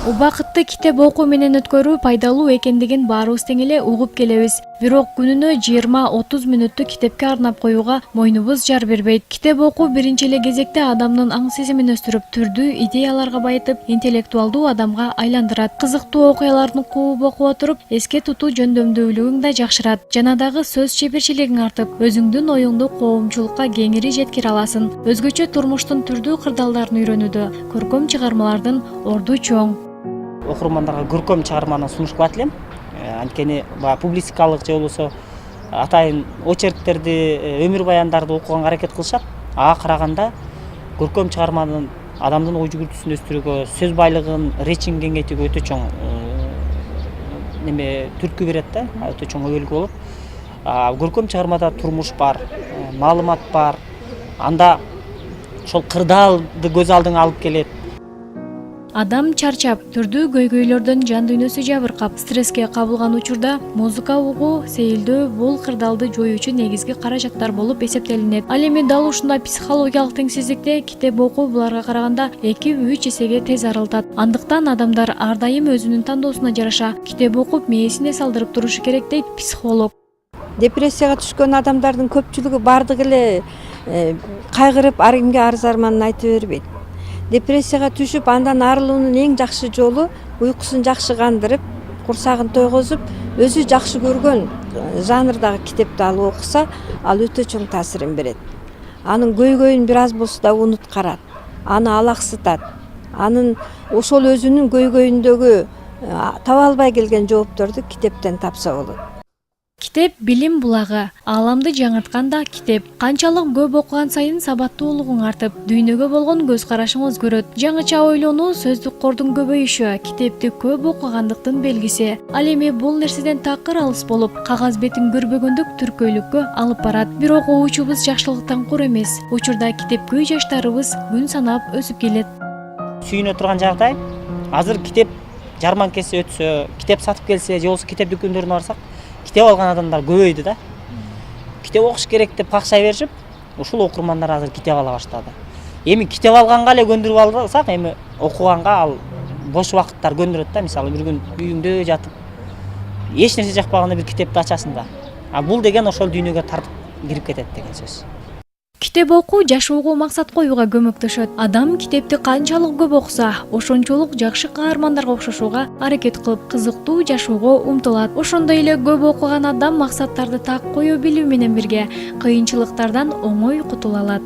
Убакытты китеп окуу менен өткөрүү пайдалуу экендигин баарыбыз тең эле угуп келебиз. Бирок күнүнө 20-30 мүнөттү китепке арнап коюуга мойнубуз жар бербейт. Китеп окуу биринчи эле кезекте адамдын аң сезимин өстүрүп, түрдүү идеяларга байытып, интеллектуалдуу адамга айландырат. Кызыктуу окуяларды кууп окуп отуруп, эске тутуу жөндөмдүүлүгүң да жакшырат. Жана дагы сөз чеберчилигиң артып, өзүңдүн оюңду коомчулукка кеңири жеткире аласың. Өзгөчө турмуштун түрдүү кырдаалдарын үйрөнүүдө көркөм чыгармалардын орду чоң. Окурмандарга көркөм чыгарманы сунуш кылат элем. Анткени публицистикалык же болбосо атайын очерктерди, өмүр баяндарды окуганга аракет кылышат. Ага караганда көркөм чыгарманын адамдын ой жүгүртүүсүн өстүрүүгө, сөз байлыгын, речин кеңейтүүгө өтө чоң түрткү берет да, өтө чоң өбөлгү болот. Көркөм чыгармада турмуш бар, маалымат бар. Анда ошол кырдаалды көз алдыңа алып келет. Адам чарчап, түрдүү көйгөйлөрдөн жан дүйнөсү жабыркап, стресске кабылган учурда музыка угуу, сейилдөө бул кырдаалды жоюучу негизги каражаттар болуп эсептелинет. Ал эми дал ушундай психологиялык теңсиздикте китеп окуу буларга караганда 2-3 эсеге тез арылтат. Андыктан адамдар ар дайым өзүнүн тандоосуна жараша китеп окуп мээсине салдырып турушу керек дейт психолог. Депрессияга түшкөн адамдардын көпчүлүгү бардыгы эле кайгырып, ар кимге арыз арманын айта бербейт. Депрессияга түшүп, андан арылуунун эң жакшы жолу уйкусун жакшы кандырып, курсагын тойгозуп, өзү жакшы көргөн жанрдагы китепти алып окуса, ал өтө чоң таасирин берет. Анын көйгөйүн бир аз болсо да унуткарат, аны алаксытат. Анын ошол өзүнүн көйгөйүндөгү таба албай келген жоопторду китептен тапса болот. Китеп билим булагы, ааламды жаңырткан да китеп. Канчалык көп окуган сайын сабаттуулугуң артып, дүйнөгө болгон көз карашың өзгөрөт. Жаңыча ойлонуу, сөздүк кордун көбөйүшү китепти көп окугандыктын белгиси. Ал эми бул нерседен такыр алыс болуп, кагаз бетин көрбөгөндүк түркөйлүккө алып барат. Бирок окуучубуз жакшылыктан кур эмес. Учурда китепкөй жаштарыбыз күн санап өсүп келет. Сүйүнө турган жагдай, азыр китеп жарманкеси өтсө, китеп сатып келсе, же болбосо китеп дүкөндөрүнө барсак, китеп алган адамдар көбөйдү да. Китеп окуш керек деп какшай беришип, ушул окурмандар азыр китеп ала баштады. Эми китеп алганга эле көндүрүп алсак, эми окуганга ал бош убакыттар көндүрөт да. Мисалы бир күн үйүңдө жатып, эч нерсе жакпаганда бир китепти ачасың да. Бул деген ошол дүйнөгө тартып кирип кетет деген сөз. Китеп окуу жашоого максат коюуга көмөктөшөт. Адам китепти канчалык көп окуса, ошончолук жакшы каармандарга окшошууга аракет кылып, кызыктуу жашоого умтулат. Ошондой эле көп окуган адам максаттарды так кое билүү менен бирге кыйынчылыктардан оңой кутула алат.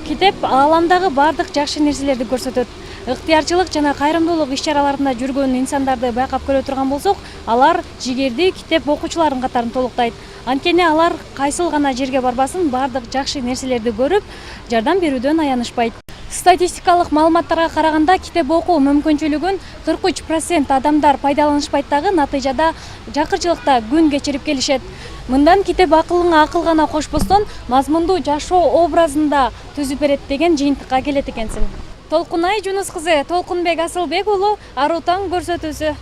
Китеп ааламдагы бардык жакшы нерселерди көрсөтөт. Ыктыярчылык жана кайрымдуулук иш-чараларында жүргөн инсандарды байкап көрө турган болсок, алар жигерди китеп окуучулардын катарын толуктайт. Анткени алар кайсыл гана жерге барбасын, бардык жакшы нерселерди көрүп, жардам берүүдөн аянышпайт. Статистикалык маалыматтарга караганда китеп окуу мүмкүнчүлүгүн 43% адамдар пайдаланышпайт дагы, натыйжада жакырчылыкта күн кечирип келишет. Мындан китеп акылыңа акыл гана кошпостон, мазмундуу жашоо образында түзүп берет деген жыйынтыкка келет экенсиң. Толкунай Жунус кызы, Толкунбек Асылбек уулу, Аруу таң көрсөтүүсү.